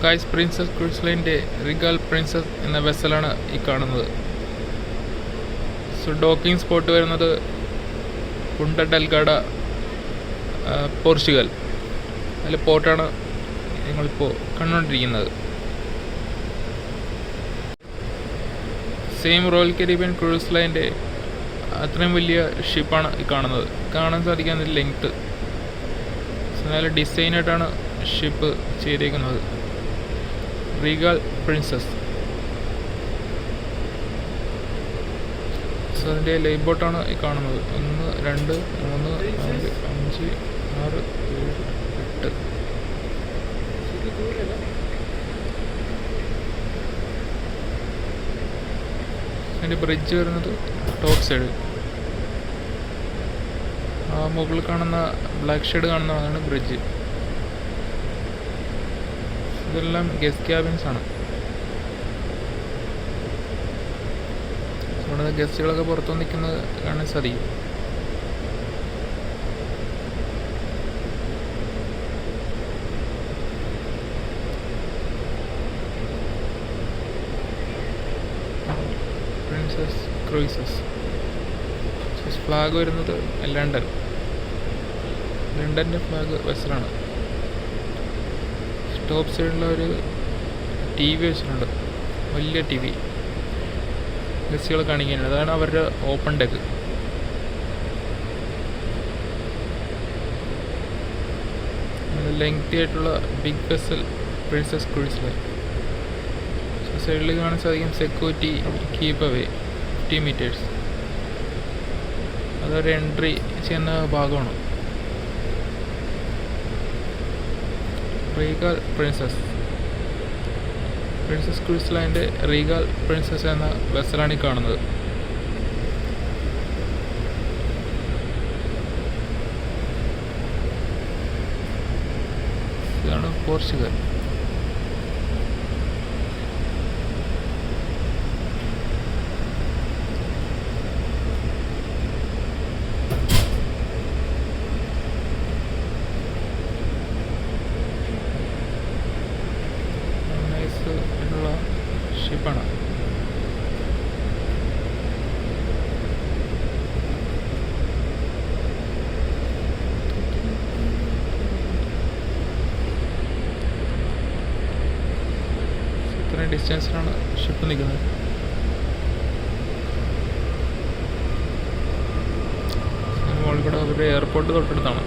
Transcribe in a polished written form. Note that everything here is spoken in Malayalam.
ഗൈസ്, പ്രിൻസസ് ക്രൂസ് ലൈൻ്റെ റിഗാൽ പ്രിൻസസ് എന്ന വെസലാണ് ഈ കാണുന്നത്. സോ ഡോക്കിംഗ് സ്പോട്ട് വരുന്നത് പുണ്ട ഡെൽഗാഡ, പോർച്ചുഗൽ. അതിൽ പോർട്ടാണ് ഞങ്ങളിപ്പോൾ കണ്ടുകൊണ്ടിരിക്കുന്നത്. സെയിം റോയൽ കരീബിയൻ ക്രൂസ് ലൈൻ്റെ അത്രയും വലിയ ഷിപ്പാണ് ഈ കാണുന്നത്. കാണാൻ സാധിക്കുന്ന ലെങ്ത്ത്, നല്ല ഡിസൈനായിട്ടാണ് ഷിപ്പ് ചെയ്തേക്കുന്നത്. റിഗാൽ പ്രിൻസസ്. സോ അതിൻ്റെ ലൈഫ് ബോട്ടാണ് ഈ കാണുന്നത്. 1, 2, 3, 4, 5, 6, 7, 8. അതിൻ്റെ ബ്രിഡ്ജ് വരുന്നത് ടോപ്പ് സൈഡ്. ആ മുകളിൽ കാണുന്ന ബ്ലാക്ക് ഷെയ്ഡ് കാണുന്നതാണ് ബ്രിഡ്ജ്. ഇതെല്ലാം ഗസ്റ്റ് ക്യാബിൻസ് ആണ്. ഇവിടെ ഗസ്റ്റുകളൊക്കെ പുറത്തു നിൽക്കുന്നത് കാണാൻ സാധിക്കും. Princess cruises. ഫ്ലാഗ് വരുന്നത് ലണ്ടൻ്റെ ഫ്ലാഗ് വെസലാണ്. ടോപ്പ് സൈഡിലുള്ള ഒരു TV വെച്ചിട്ടുണ്ട്, വലിയ TV. ഗസ്റ്റുകൾ കാണിക്കാനുണ്ട്. അതാണ് അവരുടെ ഓപ്പൺ ഡെക്ക്. ലെങ്തി ആയിട്ടുള്ള big vessel Princess Cruise line. സൈഡിൽ കാണാൻ സാധിക്കും സെക്യൂരിറ്റി കീപ്പ് അവേ 50 meters. അതൊരു എൻട്രി ചെയ്യുന്ന ഭാഗമാണ്. റീഗാൽ പ്രിൻസസ് ക്രൂസ് ലൈൻ്റെ റീഗാൽ പ്രിൻസസ് എന്ന വെസലാണ് ഈ കാണുന്നത്. ഇതാണ് പോർച്ചുഗൽ. ഷിപ്പാണ്. ഇത്രയും ഡിസ്റ്റൻസിലാണ് ഷിപ്പ് നിൽക്കുന്നത്. മുകളിൽ കൂടെ അവരുടെ എയർപോർട്ട് തൊട്ടടുത്താണ്.